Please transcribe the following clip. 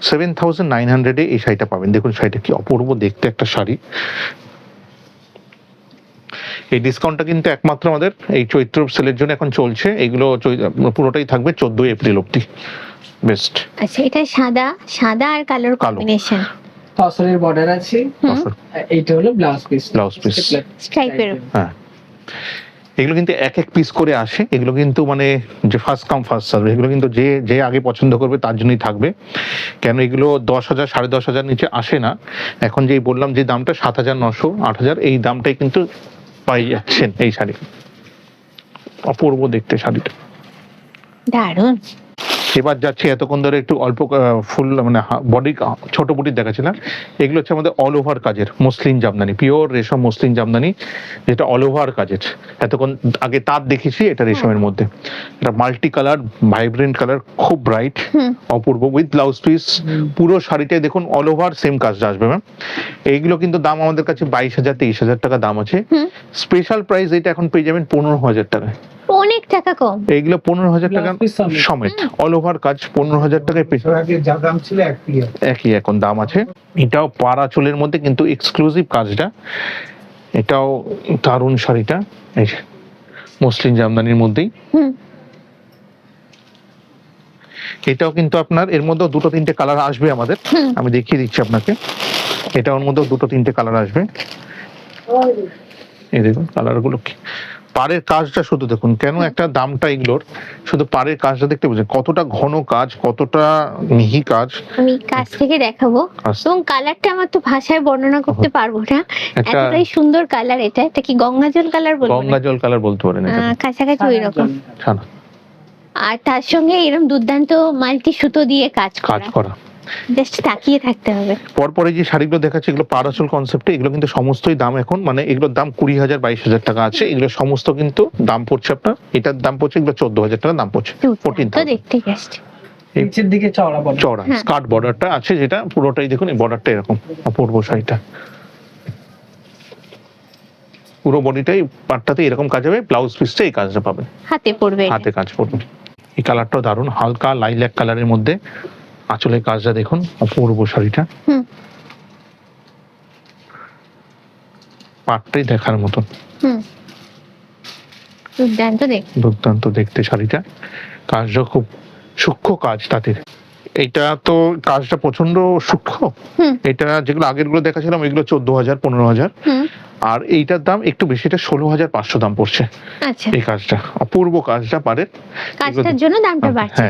7,900 এই শাড়িটা পাবেন। দেখুন শাড়িটা কি অপূর্ব দেখতে একটা শাড়ি। এই ডিসকাউন্টটা কিন্তু একমাত্র আমাদের এই চৈত্র সেলের জন্য এখন চলছে। এগুলো পুরোটাই থাকবে 14 এপ্রিল অবধি। বেস্ট। আচ্ছা, এটা সাদা আর কালোর কম্বিনেশন। তসরের বর্ডার আছে, এইটা হলো ব্লাউজ পিস স্ট্রাইপের। হ্যাঁ, এগুলো কিন্তু এক এক পিস করে আসে। এগুলো কিন্তু মানে যে ফার্স্ট কাম ফার্স্ট সার্ভ, এগুলো কিন্তু যে আগে পছন্দ করবে তার জন্যই থাকবে। কেন এগুলো 10,000 10,500 নিচে আসে না। এখন যেই বললাম যে দামটা 7,900 8,000 এই দামটাই কিন্তু পাই যাচ্ছেন এই শাড়ি। অপূর্ব দেখতে শাড়িটা, দারুণ। এবার যাচ্ছে এতক্ষণ ধরে একটু অল্প ফুল মানে বডি ছোট বুটির দেখাচ্ছিলাম। এগুলো হচ্ছে আমাদের অল ওভার কাজের মসলিন জামদানি, পিওর রেশম মসলিন জামদানি, যেটা অল ওভার কাজের। এতক্ষণ আগে তাঁত দেখেছি, এটা রেশমের মধ্যে। এটা মাল্টি কালার, ভাইব্রেন্ট কালার, খুব bright, Apurba, with blouse piece. পুরো শাড়িটাই দেখুন অল ওভার সেম কাজটা আসবে ম্যাম। এইগুলো কিন্তু দাম আমাদের কাছে 22,000 23,000 টাকা দাম আছে। স্পেশাল প্রাইস এটা এখন পেয়ে যাবেন 15,000 টাকায়। অনেক টাকা কম। এইগুলো 15,000 টাকা সমেত অল ওভার কাজ 15,000 টাকায় যা দাম ছিল একই এখন দাম আছে। এটাও পাড়া চুলের মধ্যে কিন্তু এক্সক্লুসিভ কাজটা। এটাও দারুণ শাড়িটা, এই মসলিন জামদানির মধ্যেই। এটাও কিন্তু আপনার এর মধ্যে 2-3টে কালার আসবে আমাদের, আমি দেখিয়ে দিচ্ছি আপনাকে। এটা ওর মধ্যে 2-3টে কালার আসবে। এই দেখুন কালারগুলো কি, পাড়ের কাজটা শুধু দেখুন। কেন একটা দামটা এগুলোর, শুধু পাড়ের কাজটা দেখতে বুঝেন কতটা ঘন কাজ, কতটা মিহি কাজ। আমি কাছ থেকে দেখাবো, এবং কালারটা আমার তো ভাষায় বর্ণনা করতে পারবো না, এতটাই সুন্দর কালার। এটা কি গঙ্গাজল কালার বলবো? গঙ্গাজল কালার বলতে পারেন, কাছাকাছি ওই রকম। আর তার সঙ্গে এরকম দুর্দান্ত মাল্টি সুতো দিয়ে কাজ করা, জাস্ট তাকিয়ে থাকতে হবে। পরপরে যে শাড়িগুলো দেখাচ্ছে এগুলো পারাচল কনসেপ্টে, এগুলো কিন্তু সমস্তই দাম এখন মানে এগুলোর দাম 20,000 22,000 টাকা আছে। এগুলো সমস্ত কিন্তু দাম পড়ছে আপনার, এটার দাম পড়ছে এগুলো 14,000 টাকা দাম পড়ছে। 14,000 দেখতে গেস্ট নিচের দিকে চওড়া স্কার্ট বর্ডারটা আছে, যেটা পুরোটাই দেখুন এই বর্ডারটা এরকম অপূর্ব শাড়িটা। পুরো বডিটাই পাটটাতে এরকম কাজ হবে, ব্লাউজ পিসটা এই কাজটা পাবেন, হাতে পড়বে, হাতে কাজ পড়বে। এই কালারটাও দারুণ, হালকা লাইল্যাক কালারের মধ্যে আঁচলের কাজটা দেখুন, অপূর্ব শাড়িটা। পাটটাই দেখার মতন, দুর্দান্ত দেখতে শাড়িটা। কাজটা খুব সূক্ষ্ম কাজ তাতে। এটা তো কাজটা প্রচন্ড সূক্ষ্ম। এটা যেগুলো আগের গুলো দেখাছিলাম এগুলো 14,000 15,000, আর এইটার দাম একটু বেশি, এটা 16,500 দাম পড়ছে। এই কাজটা অপূর্ব কাজটা পারে, কাজটার জন্য দামটা বাড়ছে।